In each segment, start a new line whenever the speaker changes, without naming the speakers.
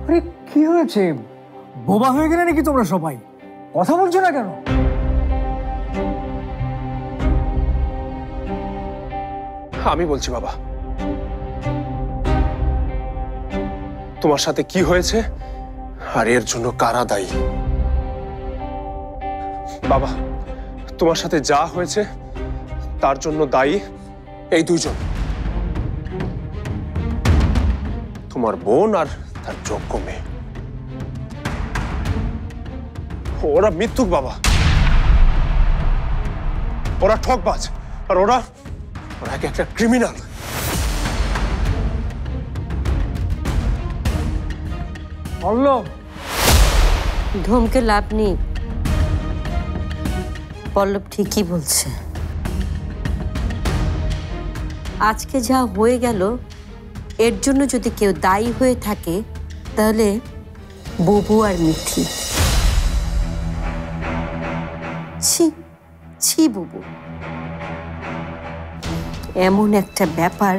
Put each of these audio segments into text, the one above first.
আরে কি হয়েছে? বোবা হয়ে গেলে নাকি তোমরা সবাই? কথা বলছো না কেন?
আমি বলছি বাবা, তোমার সাথে কি হয়েছে আর এর জন্য কারা দায়ী? বাবা, তোমার সাথে যা হয়েছে তার জন্য দায়ী এই দুইজন, তোমার বোন আর তার যোগ্য মেয়ে। ওরা মিথ্যুক বাবা, ওরা ঠকবাজ, আর ওরা একটা ক্রিমিনাল।
পল্লব,
ধমকে লাভ নেই। পল্লব ঠিকই বলছে। আজকে যা হয়ে গেল এর জন্য যদি কেউ দায়ী হয়ে থাকে তাহলে বুবু আর মিঠি। ছি ছি বুবু, এমন একটা ব্যাপার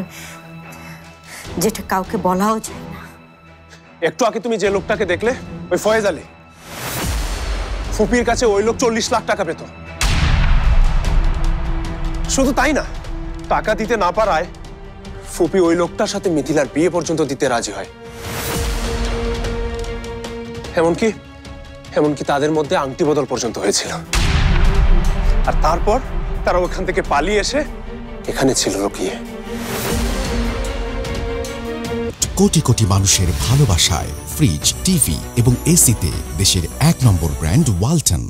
যেটা কাউকে বলাও যায় না।
একটু আগে তুমি যে লোকটাকে দেখলে, ওই ফয়েজ আলী, ফুপির কাছে ওই লোক 40 লাখ টাকা পেত। শুধু তাই না, টাকা দিতে না পারায় ফুপি ওই লোকটার সাথে মিথিলার বিয়ে পর্যন্ত দিতে রাজি হয়। এমনকি তাদের মধ্যে আংটি বদল পর্যন্ত হয়েছিল। আর তারপর তারা ওখান থেকে পালিয়ে এসে এখানে ছিল লুকিয়ে।
কোটি কোটি মানুষের ভালোবাসায় ফ্রিজ, টিভি এবং এসিতে দেশের 1 নম্বর ব্র্যান্ড ওয়ালটন।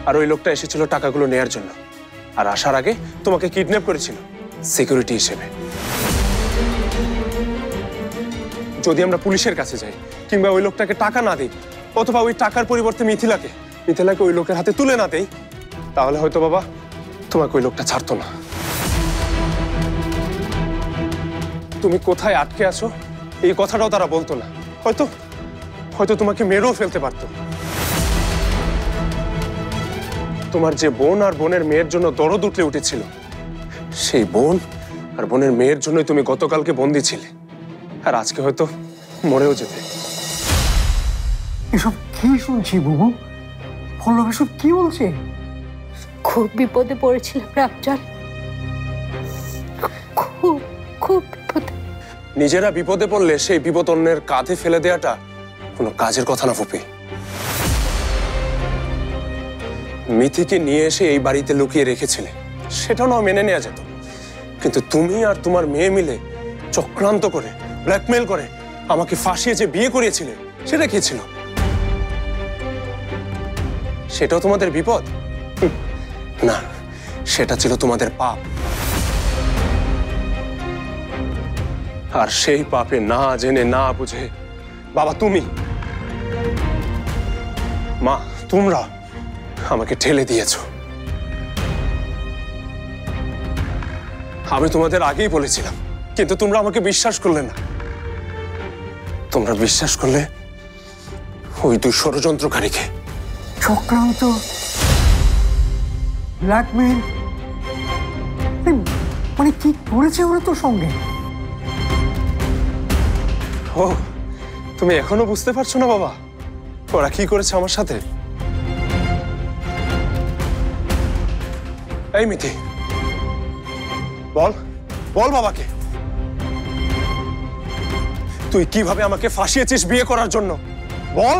আর ওই লোকটা এসেছিল টাকাগুলো নেয়ার জন্য, আর আসার আগে তোমাকে কিডন্যাপ করেছিল সিকিউরিটি হিসেবে। যদি আমরা পুলিশের কাছে যাই কিংবা ওই লোকটাকে টাকা না দিই, অথবা ওই টাকার পরিবর্তে মিথিলাকে ওই লোকের হাতে তুলে না দেই, তাহলে হয়তো বাবা তোমাকে ওই লোকটা ছাড়তো না। তুমি কোথায় আটকে আছো এই কথাটাও তারা বলতো না। হয়তো তোমাকে মেরেও ফেলতে পারতো। তোমার যে বোন আর বোনের মেয়ের জন্য দরদ উঠলে উঠেছিল, সেই বোন আর বোনের মেয়ের জন্যই তুমি গতকালকে বন্দী ছিলে, আর আজকে হয়তো মরেও যেতে।
এসব কি শুনছি বুবু? পল্লব এসব কি বলছে?
খুব বিপদে পড়েছিলাম রামজান, খুব খুব বিপদে।
নিজেরা বিপদে পড়লে সেই বিপদ অন্যের কাঁধে ফেলে দেওয়াটা কোনো কাজের কথা না ফুপি। মিথিকে নিয়ে এসে এই বাড়িতে লুকিয়ে রেখেছিলে, সেটাও না মেনে নেওয়া যেত, কিন্তু তুমি আর তোমার মেয়ে মিলে চক্রান্ত করে, ব্ল্যাকমেল করে আমাকে ফাঁসিয়ে যে বিয়ে করিয়েছিলে, সেটা কি ছিল? সেটাও তোমাদের বিপদ? না, সেটা ছিল তোমাদের পাপ। আর সেই পাপে না জেনে না বুঝে বাবা তুমি, মা তোমরা আমাকে ঠেলে দিয়েছ। আমি তোমাদের আগেই বলেছিলাম, কিন্তু তোমরা আমাকে বিশ্বাস করলে না। তোমরা বিশ্বাস করলে ওই দুই ষড়যন্ত্রকারীকে।
চক্রান্ত, ব্ল্যাকমেল, মানে কি করেছে ওরা তোর সঙ্গে?
ও, তুমি এখনো বুঝতে পারছো না বাবা ওরা কি করেছে আমার সাথে? এই মিথি, বল বল বাবাকে, তুই কিভাবে আমাকে ফাঁসিয়েছিস বিয়ে করার জন্য? বল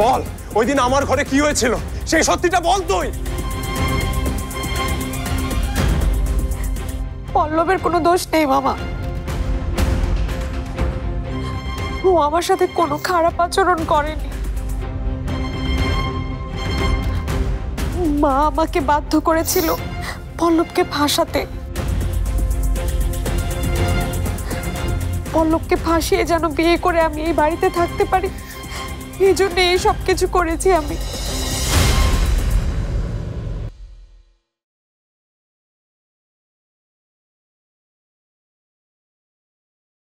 বল, ওই দিন আমার ঘরে কি হয়েছিল সেই সত্যিটা বল তুই।
পল্লবের কোনো দোষ নেই মামা, ও আমার সাথে কোনো খারাপ আচরণ করেনি। মা আমাকে বাধ্য করেছিল পল্লবকে ফাঁসাতে, পল্লবকে ফাঁসিয়ে যেন বিয়ে করে আমি এই বাড়িতে থাকতে পারি, এই জন্য এই সব কিছু করেছি আমি।